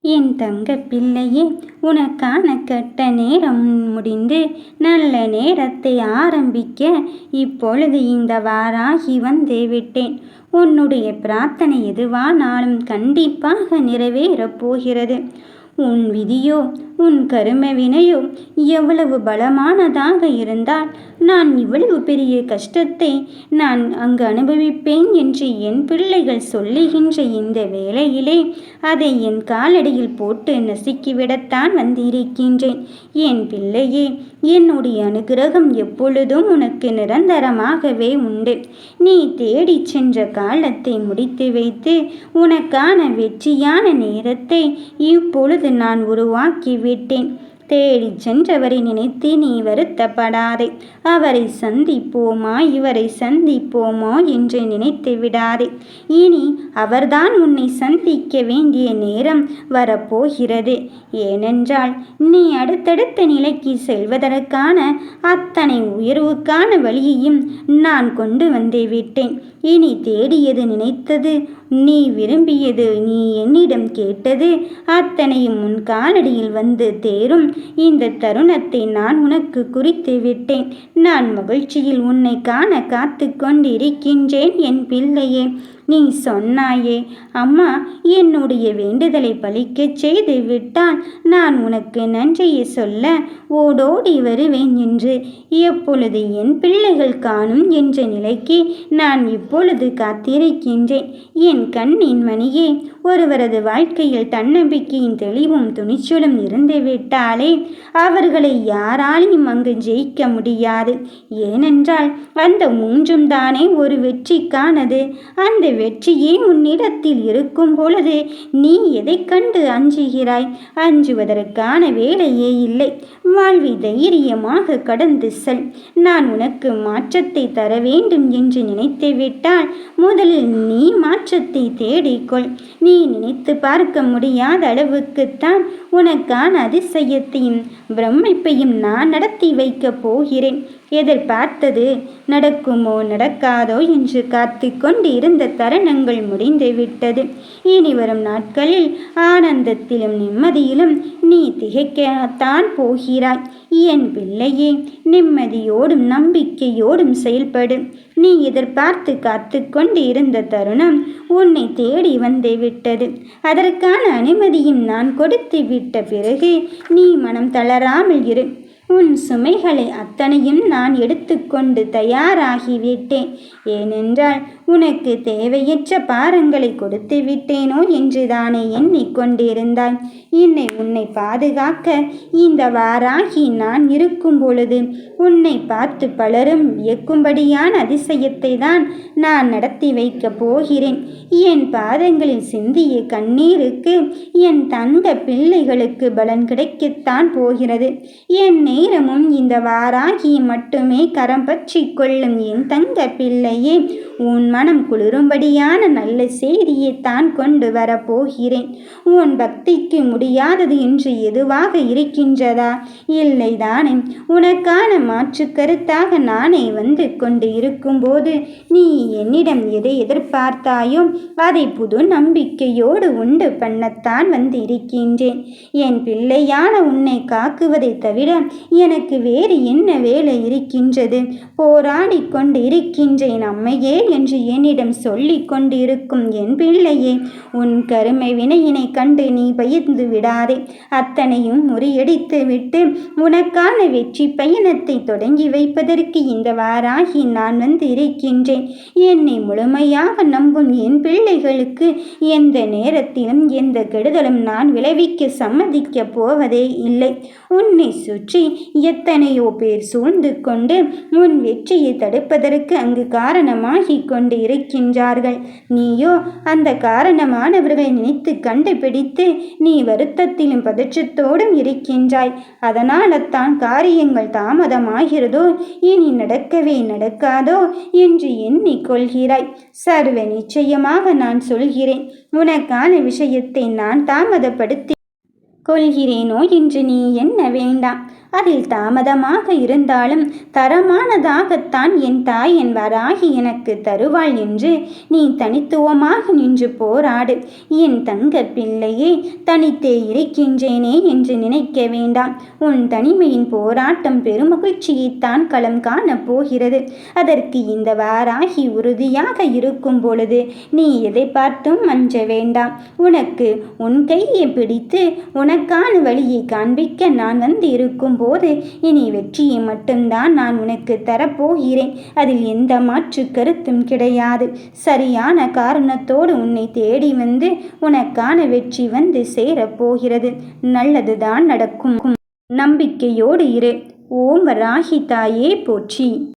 என் தங்க பிள்ளையே, உனக்கான கெட்ட நேரம் முடிந்து நல்ல நேரத்தை ஆரம்பிக்க இப்பொழுது இந்த வாராகி வந்தே விட்டேன். உன்னுடைய பிரார்த்தனை எதுவானாலும் கண்டிப்பாக நிறைவேறப் போகிறது. உன் விதியோ உன் கரும வினையோ எவ்வளவு பலமானதாக இருந்தால் நான் இவ்வளவு பெரிய கஷ்டத்தை நான் அங்கு அனுபவிப்பேன் என்று என் பிள்ளைகள் சொல்லுகின்ற இந்த வேளையிலே அதை என் காலடியில் போட்டு நசுக்கிவிடத்தான் வந்திருக்கின்றேன். என் பிள்ளையே, என்னுடைய அனுகிரகம் எப்பொழுதும் உனக்கு நிரந்தரமாகவே உண்டு. நீ தேடி சென்ற காலத்தை முடித்து வைத்து உனக்கான வெற்றியான நேரத்தை இப்பொழுது நான் உருவாக்கி விட்டேன். தேடி சென்றவரை நினைத்து நீ வருத்தப்படாதே. அவரை சந்திப்போமா இவரை சந்திப்போமா என்று நினைத்து விடாதே. இனி அவர்தான் உன்னை சந்திக்க வேண்டிய நேரம் வரப்போகிறது. ஏனென்றால் நீ அடுத்தடுத்த நிலைக்கு செல்வதற்கான அத்தனை உயர்வுக்கான வழியையும் நான் கொண்டு வந்து விட்டேன். இனி தேடியது, நினைத்தது, நீ விரும்பியது, நீ என்னிடம் கேட்டது அத்தனையும் உன் காலடியில் வந்து தேரும். இந்த தருணத்தை நான் உனக்கு குறித்து விட்டேன். நான் மகிழ்ச்சியில் உன்னை காண காத்து கொண்டிருக்கின்றேன். என் பிள்ளையே, நீ சொன்னாயே, அம்மா என்னுடைய வேண்டுதலை பலிக்கச் செய்து விட்டால் நான் உனக்கு நன்றியை சொல்ல ஓடோடி வருவேன் என்று. எப்பொழுது என் பிள்ளைகள் காணும் என்ற நிலைக்கு நான் இப்பொழுது காத்திருக்கின்றேன். என் கண்ணின் மணியே, ஒருவரது வாழ்க்கையில் தன்னம்பிக்கையின் தெளிவும் துணிச்சலும் இருந்துவிட்டாலே அவர்களை யாராலையும் அங்கு ஜெயிக்க முடியாது. ஏனென்றால் அந்த மூன்றும் தானே ஒரு வெற்றிக்கானது. அந்த வெற்றியே உன்னிடத்தில் இருக்கும் பொழுது நீ எதை கண்டு அஞ்சுகிறாய்? அஞ்சுவதற்கான வேலையே இல்லை. வாழ்வை தைரியமாக கடந்து செல். நான் உனக்கு மாற்றத்தை தர வேண்டும் என்று நினைத்து விட்டால் முதலில் நீ மாற்றத்தை தேடிக்கொள். நீ நினைத்து பார்க்க முடியாத அளவுக்குத்தான் உனக்கான அதிசயத்தையும் பிரமிப்பையும் நான் நடத்தி வைக்கப் போகிறேன். எதிர்பார்த்தது நடக்குமோ நடக்காதோ என்று காத்து கொண்டு இருந்த தருணங்கள் முடிந்து விட்டது. இனி வரும் நாட்களில் ஆனந்தத்திலும் நிம்மதியிலும் நீ திகைக்கத்தான் போகிறாய். என் பிள்ளையே, நிம்மதியோடும் நம்பிக்கையோடும் செயல்படு. நீ எதிர்பார்த்து காத்து கொண்டு இருந்த தருணம் உன்னை தேடி வந்து விட்டது. அதற்கான அனுமதியும் நான் கொடுத்து விட்ட பிறகு நீ மனம் தளராமல் இரு. உன் சுமைகளை அத்தனையும் நான் எடுத்துக்கொண்டு தயாராகிவிட்டேன். ஏனென்றால் உனக்கு தேவையற்ற பாரங்களை கொடுத்து விட்டேனோ என்று தானே எண்ணிக்கொண்டிருந்தாய். உன்னை பாதுகாக்க இந்த வாராகி நான் இருக்கும் பொழுது உன்னை பார்த்து பலரும் வியக்கும்படியான அதிசயத்தை தான் நான் நடத்தி வைக்கப் போகிறேன். என் பாதங்களில் சிந்திய கண்ணீருக்கு என் தங்க பிள்ளைகளுக்கு பலன் கிடைக்கத்தான் போகிறது. என் நேரமும் இந்த வாராகியை மட்டுமே கரம் பற்றி கொள்ளும் என் தங்க பிள்ளையே, உன் மனம் குளிரும்படியான நல்ல செய்தியை தான் கொண்டு வரப்போகிறேன். உன் பக்திக்கு முடியாதது என்று எதுவாக இருக்கின்றதா? இல்லைதானே? உனக்கான மாற்று கருத்தாக நானே வந்து கொண்டு இருக்கும்போது நீ என்னிடம் எதை எதிர்பார்த்தாயோ அதை புது நம்பிக்கையோடு உண்டு பண்ணத்தான் வந்து இருக்கின்றேன். என் பிள்ளையான உன்னை காக்குவதை தவிர எனக்கு வேறு என்ன வேலை இருக்கின்றது? போராடி கொண்டு இருக்கின்றேன் அம்மையே என்று என்னிடம் சொல்லி கொண்டிருக்கும் என் பிள்ளையே, உன் கருமை வினையினை கண்டு நீ பயந்து விடாதே. அத்தனையும் முறியடித்து விட்டு உனக்கான வெற்றி பயணத்தை தொடங்கி வைப்பதற்கு இந்த வாராகி நான் வந்து இருக்கின்றேன். என்னை முழுமையாக நம்பும் என் பிள்ளைகளுக்கு எந்த நேரத்திலும் எந்த கெடுதலும் நான் விளைவிக்க சம்மதிக்கப் போவதே இல்லை. உன்னை சுற்றி எத்தனையோ பேர் சூழ்ந்து கொண்டு உன் வெற்றியை தடுப்பதற்கு அங்கு காரணமாகி கொண்டு இருக்கின்றார்கள். நீயோ அந்த காரணமானவர்களை நினைத்து கண்டுபிடித்து நீ வருத்தத்திலும் பதற்றத்தோடும் இருக்கின்றாய். அதனால தான் காரியங்கள் தாமதமாகிறதோ, இனி நடக்கவே நடக்காதோ என்று எண்ணிக்கொள்கிறாய். சர்வ நிச்சயமாக நான் சொல்கிறேன், உனக்கான விஷயத்தை நான் தாமதப்படுத்தி கொள்கிறேனோ என்று நீ எண்ண வேண்டாம். அதில் தாமதமாக இருந்தாலும் தரமானதாகத்தான் என் தாய் என் வராகி எனக்கு தருவாள் என்று நீ தனித்துவமாக நின்று போராடு. என் தங்க பிள்ளையே, தனித்தே இருக்கின்றேனே என்று நினைக்க வேண்டாம். உன் தனிமையின் போராட்டம் பெருமகிழ்ச்சியைத்தான் களம் காணப் போகிறது. அதற்கு இந்த வாராகி உறுதியாக இருக்கும் பொழுது நீ எதை பார்த்தும் அஞ்ச வேண்டாம். உனக்கு உன் கையை பிடித்து உனக்கான வழியை காண்பிக்க நான் வந்து இருக்கும் போது இனி வெற்றியை மட்டும்தான் நான் உனக்கு தரப்போகிறேன். அதில் எந்த மாற்று கருத்தும் கிடையாது. சரியான காரணத்தோடு உன்னை தேடி வந்து உனக்கான வெற்றி வந்து சேரப்போகிறது. நல்லதுதான் நடக்கும். நம்பிக்கையோடு இரு. ஓம் வராகி தாயே போற்றி.